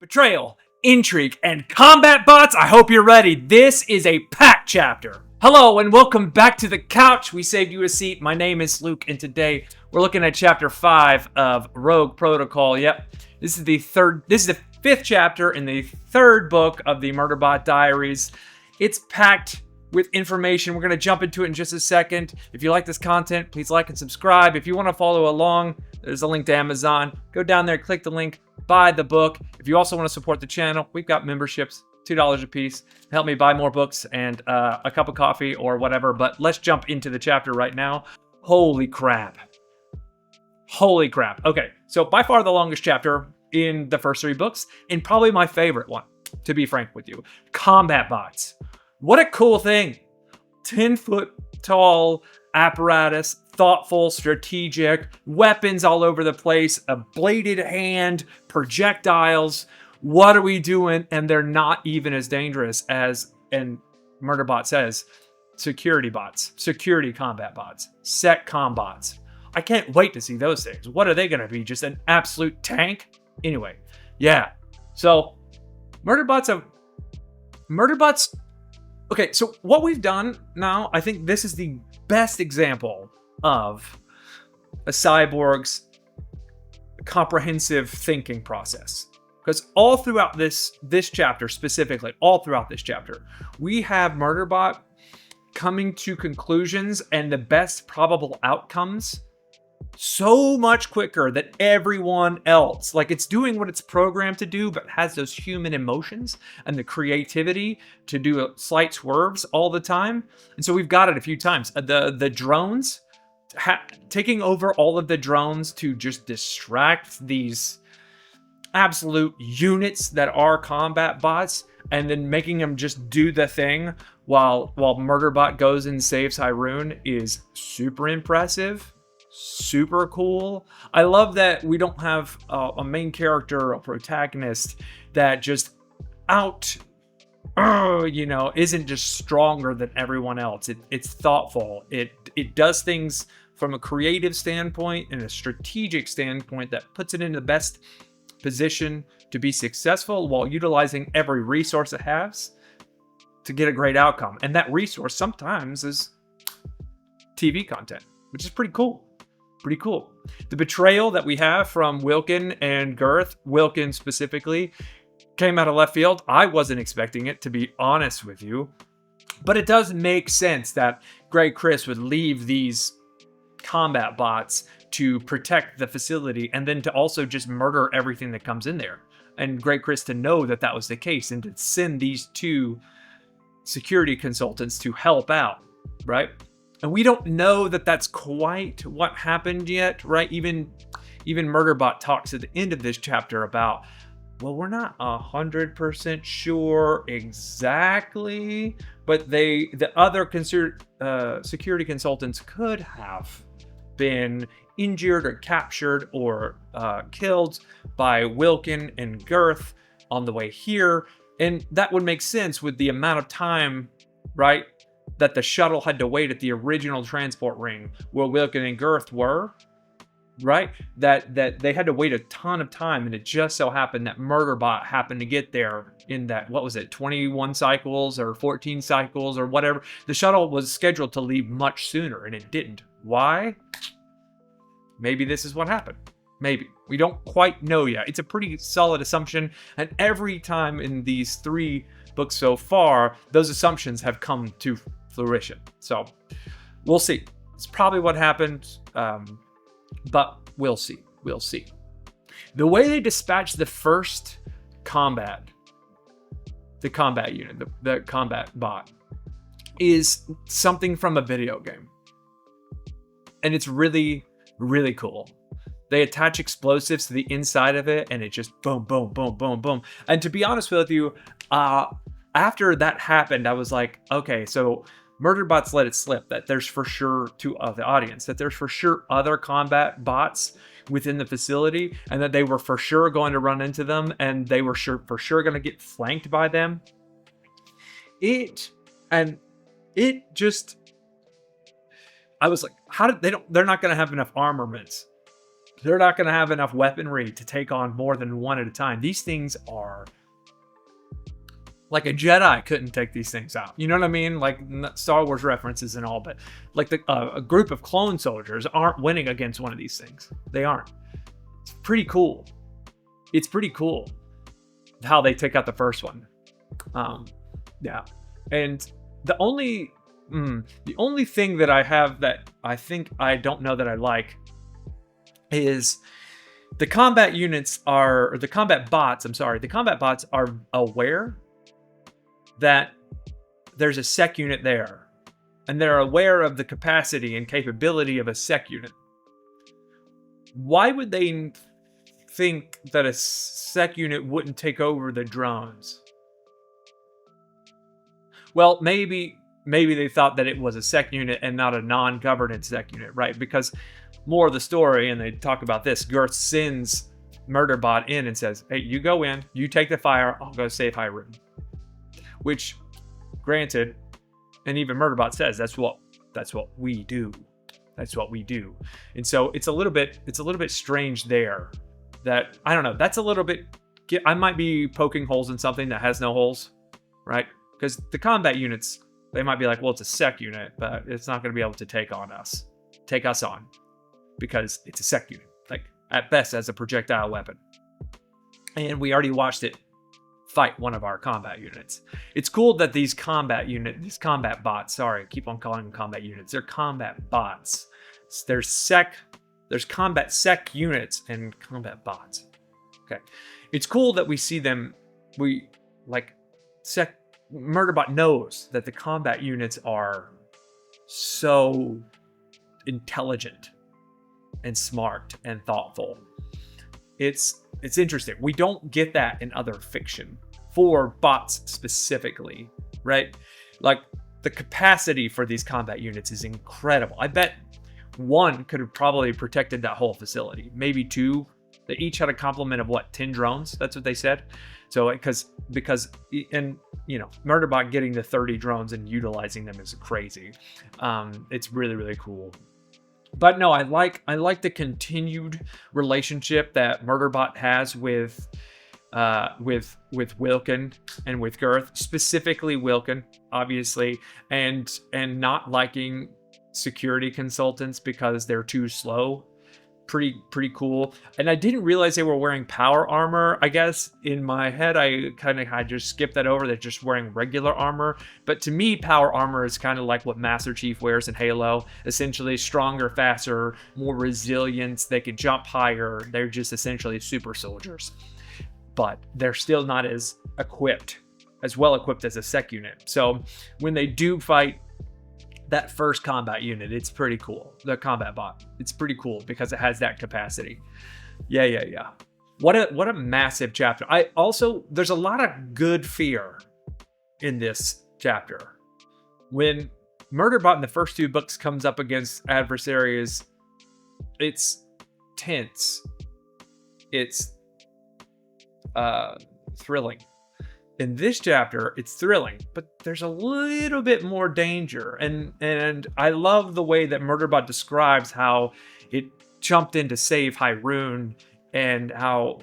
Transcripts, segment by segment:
Betrayal, intrigue, and combat bots. I hope you're ready. This is a packed chapter. Hello and welcome back to the couch. We saved you a seat. My name is Luke, and today we're looking at chapter 5 of Rogue Protocol. Yep, this is the fifth chapter in the third book of the Murderbot Diaries. It's packed with information. We're going to jump into it in just a second. If you like this content, please like and subscribe. If you want to follow along, there's a link to Amazon. Go down there, click the link, buy the book. If you also want to support the channel, we've got memberships, $2 a piece. Help me buy more books and a cup of coffee or whatever. But let's jump into the chapter right now. Holy crap. Holy crap. Okay, so by far the longest chapter in the first three books, and probably my favorite one, to be frank with you. Combatbots. What a cool thing. 10-foot tall apparatus, thoughtful, strategic, weapons all over the place, a bladed hand, projectiles. What are we doing? And they're not even as dangerous as, and Murderbot says, security bots, security combat bots, SecCom bots. I can't wait to see those things. What are they going to be? Just an absolute tank? Anyway, yeah. So, Murderbot's. Okay, so what we've done now, I think this is the best example of a cyborg's comprehensive thinking process. Because all throughout this chapter, specifically, all throughout this chapter, we have Murderbot coming to conclusions and the best probable outcomes so much quicker than everyone else. Like, it's doing what it's programmed to do, but has those human emotions and the creativity to do slight swerves all the time. And so we've got it a few times. The drones, taking over all of the drones to just distract these absolute units that are combat bots, and then making them just do the thing while Murderbot goes and saves Hyrule is super impressive. Super cool. I love that we don't have a main character, a protagonist that just isn't just stronger than everyone else. It's thoughtful. It does things from a creative standpoint and a strategic standpoint that puts it in the best position to be successful while utilizing every resource it has to get a great outcome. And that resource sometimes is TV content, which is pretty cool. Pretty cool. The betrayal that we have from Wilkin and Girth, Wilkin specifically, came out of left field. I wasn't expecting it, to be honest with you. But it does make sense that Greg Chris would leave these combat bots to protect the facility and then to also just murder everything that comes in there. And Greg Chris to know that that was the case and to send these two security consultants to help out, right? And we don't know that that's quite what happened yet, right? Even Murderbot talks at the end of this chapter about, well, we're not 100% sure exactly, but the other security consultants could have been injured or captured or killed by Wilkin and Girth on the way here. And that would make sense with the amount of time, right, that the shuttle had to wait at the original transport ring where Wilkin and Girth were, right? That they had to wait a ton of time, and it just so happened that Murderbot happened to get there in that, what was it, 21 cycles or 14 cycles or whatever. The shuttle was scheduled to leave much sooner, and it didn't. Why? Maybe this is what happened. Maybe. We don't quite know yet. It's a pretty solid assumption, and every time in these three books so far, those assumptions have come to fruition. So we'll see. It's probably what happened, but we'll see. We'll see. The way they dispatch the first combat unit, the combat bot, is something from a video game. And it's really, really cool. They attach explosives to the inside of it, and it just boom, boom, boom, boom, boom. And to be honest with you, after that happened, I was like, okay, so Murderbot's let it slip that there's for sure, to the audience, that there's for sure other combat bots within the facility, and that they were for sure going to run into them, and they were for sure going to get flanked by them. I was like, they're not going to have enough armaments They're not going to have enough weaponry to take on more than one at a time. These things are like a Jedi couldn't take these things out. You know what I mean? Like Star Wars references and all, but like a group of clone soldiers aren't winning against one of these things. They aren't. It's pretty cool. It's pretty cool how they take out the first one. Yeah. And the only thing that I have that I think I don't know that I like is the combat units are, or the combat bots, I'm sorry, the combat bots are aware that there's a sec unit there, and they're aware of the capacity and capability of a sec unit. Why would they think that a sec unit wouldn't take over the drones? Well, maybe they thought that it was a sec unit and not a non-governance sec unit, right? Because more of the story, and they talk about this, Girth sends Murderbot in and says, hey, you go in, you take the fire, I'll go save Hyrule. Which, granted, and even Murderbot says, that's what we do. That's what we do. And so it's a little bit strange there that, I don't know, that's a little bit, I might be poking holes in something that has no holes, right? Because the combat units, they might be like, well, it's a sec unit, but it's not going to be able to take us on, because it's a sec unit, like at best as a projectile weapon. And we already watched it fight one of our combat units. It's cool that these combat bots, sorry, I keep on calling them combat units. They're combat bots. There's combat sec units and combat bots. Okay. It's cool that we see them, Murderbot knows that the combat units are so intelligent and smart and thoughtful. It's interesting. We don't get that in other fiction for bots specifically, right? Like the capacity for these combat units is incredible. I bet one could have probably protected that whole facility. Maybe two. They each had a complement of 10 drones. That's what they said. So because Murderbot getting the 30 drones and utilizing them is crazy. It's really, really cool. But no, I like the continued relationship that Murderbot has with Wilkin and with Girth, specifically Wilkin, obviously, and not liking security consultants because they're too slow. Pretty cool. And I didn't realize they were wearing power armor. I guess in my head I just skipped that over. They're just wearing regular armor. But to me, power armor is kind of like what Master Chief wears in Halo. Essentially stronger, faster, more resilience. They can jump higher. They're just essentially super soldiers. But they're still not as well equipped as a sec unit. So when they do fight that first combat unit, it's pretty cool. The combat bot, it's pretty cool because it has that capacity. Yeah. What a massive chapter. There's a lot of good fear in this chapter. When Murderbot in the first two books comes up against adversaries, it's tense. It's thrilling. In this chapter, it's thrilling, but there's a little bit more danger. And I love the way that Murderbot describes how it jumped in to save Hyrule and how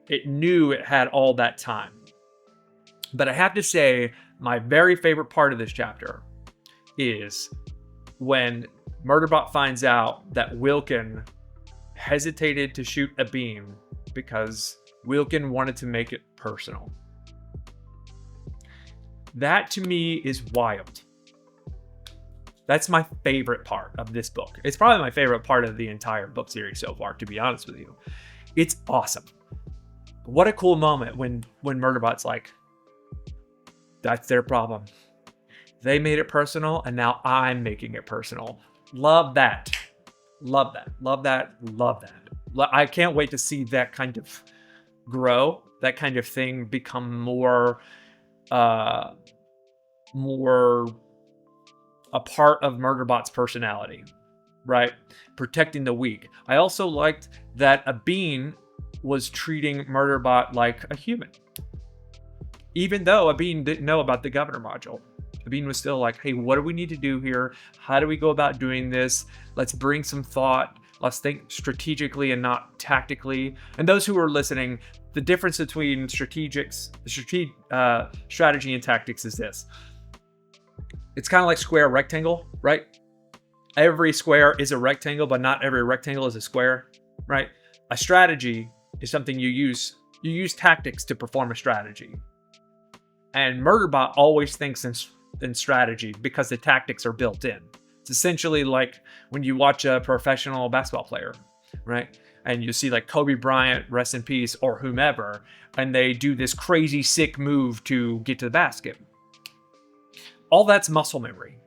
it knew it had all that time. But I have to say, my very favorite part of this chapter is when Murderbot finds out that Wilkin hesitated to shoot a beam because Wilkin wanted to make it personal. That to me is wild. That's my favorite part of this book. It's probably my favorite part of the entire book series so far, to be honest with you. It's awesome. What a cool moment when Murderbot's like, that's their problem. They made it personal, and now I'm making it personal. Love that. Love that. Love that. Love that. I can't wait to see that kind of grow, that kind of thing become more a part of Murderbot's personality, right? Protecting the weak. I also liked that Abin was treating Murderbot like a human. Even though Abin didn't know about the governor module. Abin was still like, hey, what do we need to do here? How do we go about doing this? Let's bring some thought. Let's think strategically and not tactically. And those who are listening, the difference between strategy and tactics is this. It's kind of like square rectangle, right? Every square is a rectangle, but not every rectangle is a square, right? A strategy is something you use. You use tactics to perform a strategy. And Murderbot always thinks in strategy because the tactics are built in. It's essentially like when you watch a professional basketball player, right? And you see like Kobe Bryant, rest in peace, or whomever, and they do this crazy sick move to get to the basket. All that's muscle memory.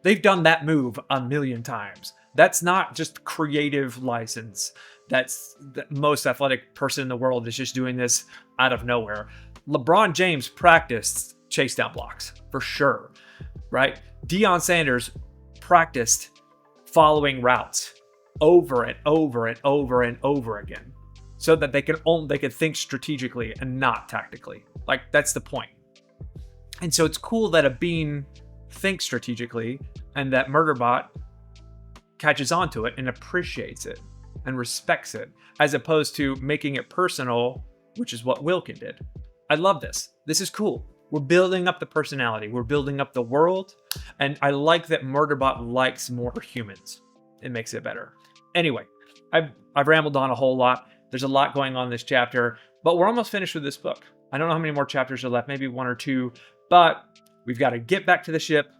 They've done that move a million times. That's not just creative license. That's the most athletic person in the world is just doing this out of nowhere. LeBron James practiced chase down blocks for sure, right? Deion Sanders practiced following routes over and over and over and over again so that they could think strategically and not tactically. Like, that's the point. And so it's cool that a bean thinks strategically and that Murderbot catches on to it and appreciates it and respects it, as opposed to making it personal, which is what Wilkin did. I love this. This is cool. We're building up the personality. We're building up the world. And I like that Murderbot likes more humans. It makes it better. Anyway, I've rambled on a whole lot. There's a lot going on in this chapter, but we're almost finished with this book. I don't know how many more chapters are left, maybe 1 or 2, but we've got to get back to the ship.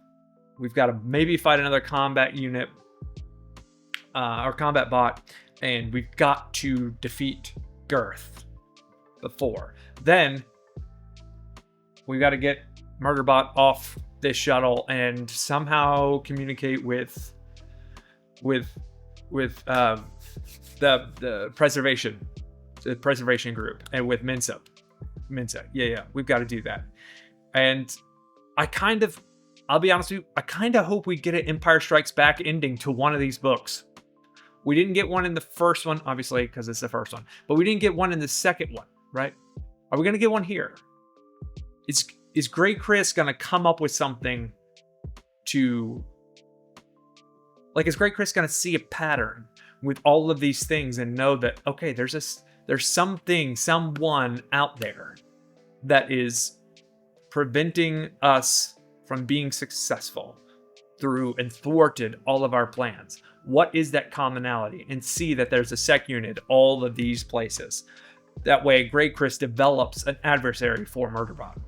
We've got to maybe fight another combat unit or combat bot, and we've got to defeat Girth before. Then we got to get Murderbot off this shuttle and somehow communicate with the preservation group and with Mensa. Yeah, we've got to do that. And I'll be honest with you, I kind of hope we get an Empire Strikes Back ending to one of these books. We didn't get one in the first one, obviously, because it's the first one, but we didn't get one in the second one, right? Are we going to get one here? Is Grey Chris going to come up with something to... Like, is Grey Chris going to see a pattern with all of these things and know that, okay, there's someone out there that is preventing us from being successful through and thwarted all of our plans? What is that commonality? And see that there's a sec unit all of these places. That way, Grey Chris develops an adversary for Murderbot.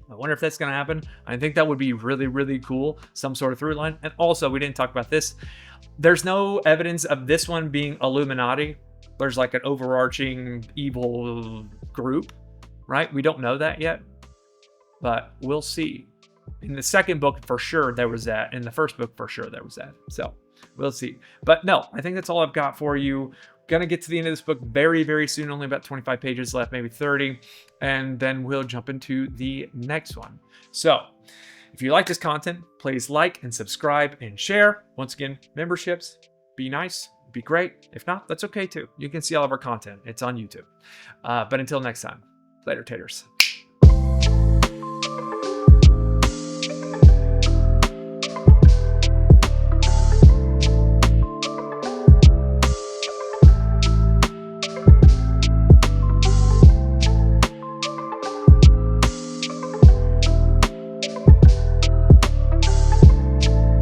I wonder if that's going to happen. I think that would be really, really cool. Some sort of through line. And also, we didn't talk about this. There's no evidence of this one being Illuminati. There's like an overarching evil group, right? We don't know that yet, but we'll see. In the second book, for sure, there was that. In the first book, for sure, there was that. So we'll see. But no, I think that's all I've got for you. Gonna get to the end of this book very, very soon. Only about 25 pages left, maybe 30. And then we'll jump into the next one. So if you like this content, please like and subscribe and share. Once again, memberships, be nice, be great. If not, that's okay too. You can see all of our content. It's on YouTube. But until next time, later, taters.